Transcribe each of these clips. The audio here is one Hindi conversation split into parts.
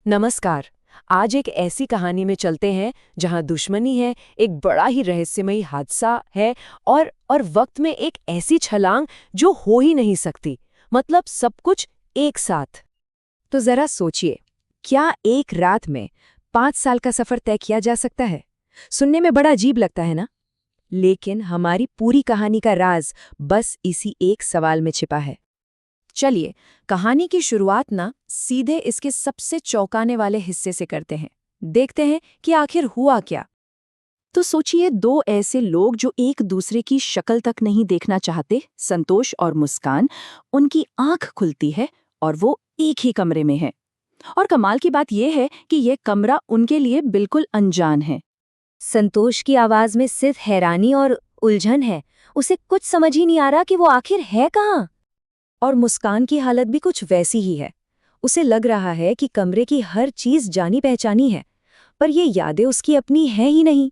नमस्कार। आज एक ऐसी कहानी में चलते हैं जहां दुश्मनी है, एक बड़ा ही रहस्यमयी हादसा है और वक्त में एक ऐसी छलांग जो हो ही नहीं सकती। मतलब सब कुछ एक साथ। तो जरा सोचिए, क्या एक रात में 5 साल का सफर तय किया जा सकता है? सुनने में बड़ा अजीब लगता है ना? लेकिन हमारी पूरी कहानी का राज बस इसी एक सवाल में छिपा है। चलिए, कहानी की शुरुआत ना सीधे इसके सबसे चौंकाने वाले हिस्से से करते हैं। देखते हैं कि आखिर हुआ क्या। तो सोचिए, दो ऐसे लोग जो एक दूसरे की शक्ल तक नहीं देखना चाहते, संतोष और मुस्कान। उनकी आंख खुलती है और वो एक ही कमरे में है। और कमाल की बात यह है कि यह कमरा उनके लिए बिल्कुल अनजान है। संतोष की आवाज में सिर्फ हैरानी और उलझन है। उसे कुछ समझ ही नहीं आ रहा कि वो आखिर है कहाँ। और मुस्कान की हालत भी कुछ वैसी ही है। उसे लग रहा है कि कमरे की हर चीज जानी पहचानी है, पर ये यादें उसकी अपनी हैं ही नहीं।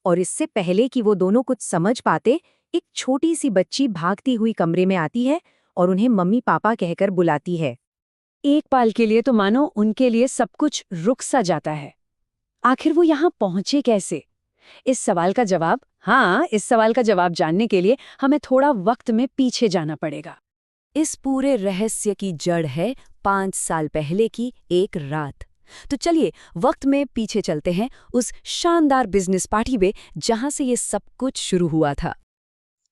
और इससे पहले कि वो दोनों कुछ समझ पाते, एक छोटी सी बच्ची भागती हुई कमरे में आती है और उन्हें मम्मी पापा कहकर बुलाती है। एक पल के लिए तो मानो उनके लिए सब कुछ रुक सा जाता है। आखिर वो यहाँ पहुंचे कैसे? इस सवाल का जवाब जानने के लिए हमें थोड़ा वक्त में पीछे जाना पड़ेगा। इस पूरे रहस्य की जड़ है 5 साल पहले की एक रात। तो चलिए वक्त में पीछे चलते हैं, उस शानदार बिजनेस पार्टी में जहां से ये सब कुछ शुरू हुआ था।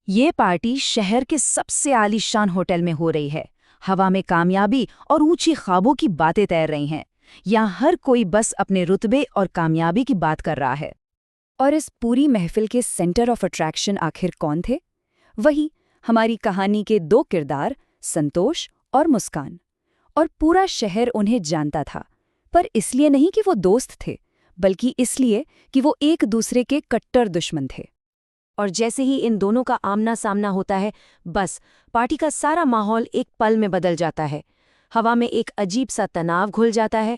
ये पार्टी शहर के सबसे आलीशान होटल में हो रही है। हवा में कामयाबी और ऊंची ख्वाबों की बातें तैर रही हैं। यहाँ हर कोई बस अपने रुतबे और कामयाबी की बात कर रहा है। और इस पूरी महफिल के सेंटर ऑफ अट्रैक्शन आखिर कौन थे? वही हमारी कहानी के दो किरदार, संतोष और मुस्कान। और पूरा शहर उन्हें जानता था, पर इसलिए नहीं कि वो दोस्त थे, बल्कि इसलिए कि वो एक दूसरे के कट्टर दुश्मन थे। और जैसे ही इन दोनों का आमना सामना होता है, बस पार्टी का सारा माहौल एक पल में बदल जाता है। हवा में एक अजीब सा तनाव घुल जाता है।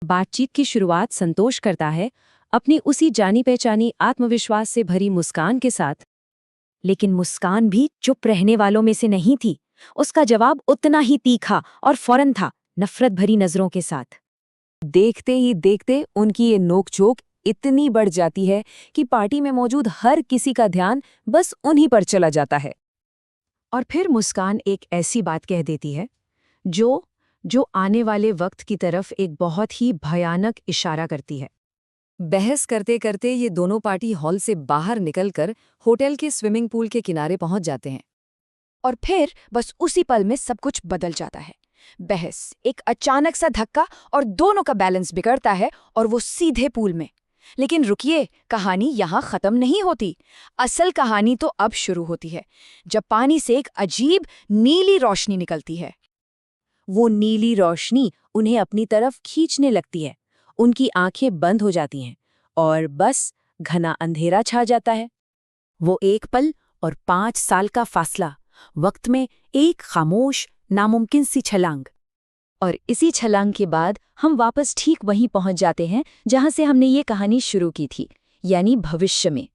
बातचीत की शुरुआत संतोष करता है, अपनी उसी जानी पहचानी आत्मविश्वास से भरी मुस्कान के साथ। लेकिन मुस्कान भी चुप रहने वालों में से नहीं थी। उसका जवाब उतना ही तीखा और फौरन था, नफरत भरी नजरों के साथ। देखते ही देखते उनकी ये नोकझोंक इतनी बढ़ जाती है कि पार्टी में मौजूद हर किसी का ध्यान बस उन्हीं पर चला जाता है। और फिर मुस्कान एक ऐसी बात कह देती है जो आने वाले वक्त की तरफ एक बहुत ही भयानक इशारा करती है। बहस करते करते ये दोनों पार्टी हॉल से बाहर निकलकर होटल के स्विमिंग पूल के किनारे पहुंच जाते हैं। और फिर बस उसी पल में सब कुछ बदल जाता है। बहस, एक अचानक सा धक्का और दोनों का बैलेंस बिगड़ता है और वो सीधे पूल में। लेकिन रुकिए, कहानी यहाँ खत्म नहीं होती। असल कहानी तो अब शुरू होती है, जब पानी से एक अजीब नीली रोशनी निकलती है। वो नीली रोशनी उन्हें अपनी तरफ खींचने लगती है। उनकी आंखें बंद हो जाती हैं और बस घना अंधेरा छा जाता है। वो एक पल और 5 साल का फासला, वक्त में एक खामोश नामुमकिन सी छलांग। और इसी छलांग के बाद हम वापस ठीक वहीं पहुंच जाते हैं जहां से हमने ये कहानी शुरू की थी, यानी भविष्य में।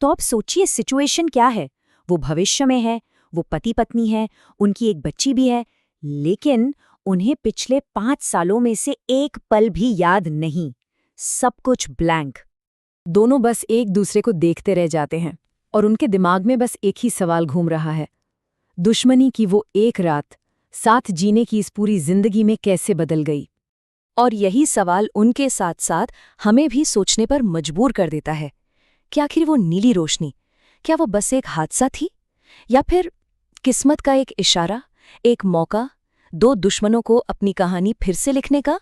तो अब सोचिए सिचुएशन क्या है। वो भविष्य में है, वो पति पत्नी है, उनकी एक बच्ची भी है, लेकिन उन्हें पिछले 5 सालों में से एक पल भी याद नहीं। सब कुछ ब्लैंक। दोनों बस एक दूसरे को देखते रह जाते हैं और उनके दिमाग में बस एक ही सवाल घूम रहा है, दुश्मनी की वो एक रात साथ जीने की इस पूरी जिंदगी में कैसे बदल गई। और यही सवाल उनके साथ साथ हमें भी सोचने पर मजबूर कर देता है कि आखिर वो नीली रोशनी, क्या वो बस एक हादसा थी, या फिर किस्मत का एक इशारा, एक मौका, दो दुश्मनों को अपनी कहानी फिर से लिखने का।